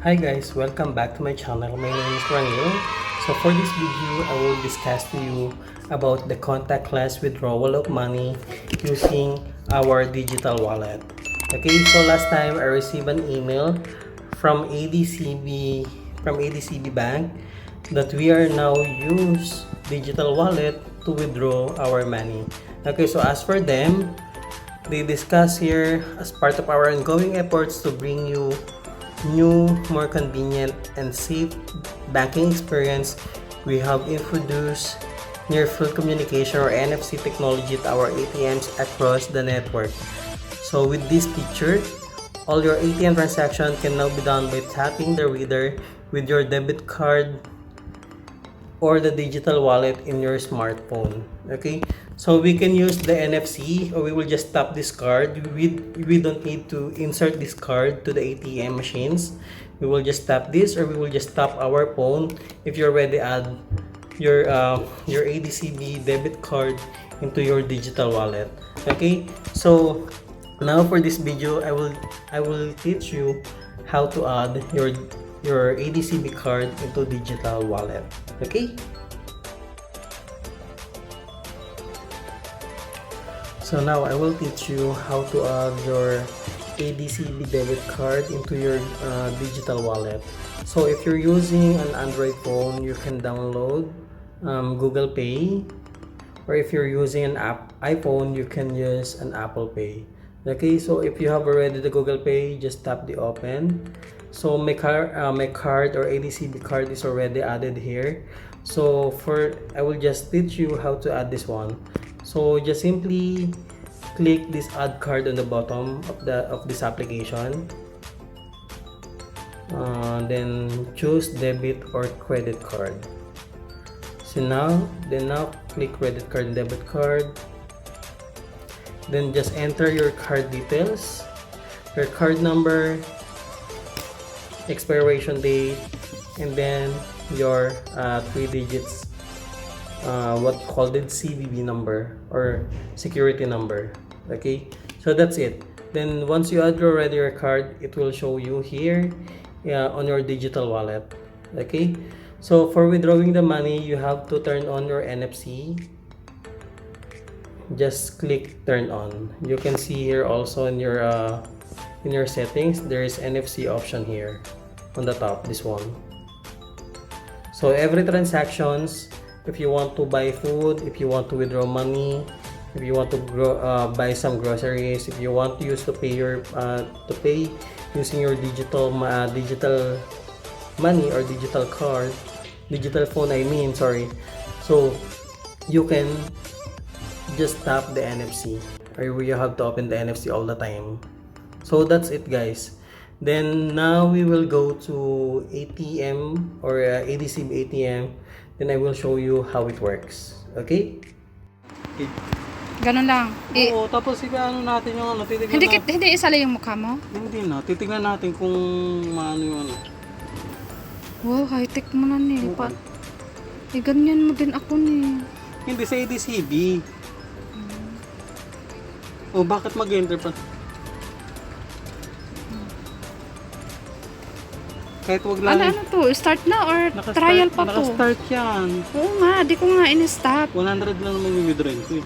Hi guys, welcome back to my channel. My name is Ranil. So for this video, I will discuss to you about the contactless withdrawal of money using our digital wallet. Okay, so last time I received an email from ADCB Bank that we are now use digital wallet to withdraw our money. Okay, so as for them, they discuss here as part of our ongoing efforts to bring you new, more convenient and safe banking experience, we have introduced near field communication or NFC technology to our ATMs across the network. So with this feature, all your ATM transactions can now be done by tapping the reader with your debit card or the digital wallet in your smartphone. Okay, so we can use the NFC, or we will just tap this card. We don't need to insert this card to the ATM machines. We will just tap this, or we will just tap our phone if you already add your ADCB debit card into your digital wallet. Okay, so now for this video, I will teach you how to add your ADCB card into digital wallet. Okay, so now I will teach you how to add your ADCB debit card into your digital wallet. So if you're using an Android phone, you can download Google Pay, or if you're using an iPhone, you can use an Apple Pay. Okay, so if you have already the Google Pay, just tap the open. So my card or ADCB card is already added here. So I will just teach you how to add this one. So just simply click this add card on the bottom of this application. Then choose debit or credit card. So now click credit card and debit card. Then just enter your card details, your card number, expiration date, and then your 3 digits what called it CVV number or security number. Okay, so that's it. Then once you add already your card, it will show you here on your digital wallet. Okay, so for withdrawing the money, you have to turn on your NFC. Just click turn on. You can see here also in your settings, there is NFC option here on the top, this one. So every transactions, if you want to buy food, if you want to withdraw money, if you want to buy some groceries, if you want to use to pay using your digital money or digital card, digital phone I mean, sorry. So you can just tap the NFC, or you have to open the NFC all the time. So that's it, guys. Then now we will go to ATM or ADCB ATM. Then I will show you how it works. Okay? Ganun lang. Oo, tapos ano natin yung ano, titignan natin. Hindi isala yung mukha mo? Hindi na, titignan natin kung maano yung ano. Wow, high-tech mo na ni. Ganyan mo din ako ni. Hindi sa ADCB. Oh, bakit mag-enter pa? Kahit wag lang. Ano to? Start na or trial pa to? Naka-start yan. Oo nga, di ko nga in-stop. 100 lang naman yung withdraw ko eh.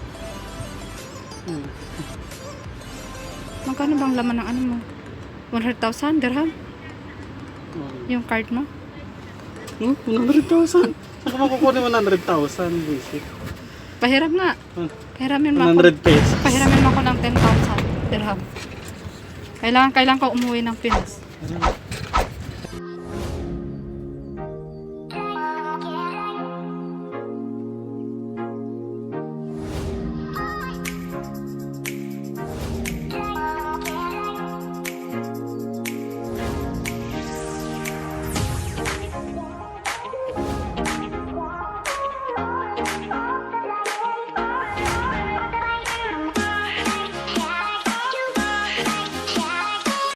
Magkano bang laman ng ano mo? 100,000 dirham? Yung card mo? 100,000? Saan ka makukuha ng 100,000? Basic. Pahiram nga. Pahiramin mo ako. 100 pesos. Pahiramin mo ako ng 10,000 dirham. Kailangan ko umuwi ng Pinas.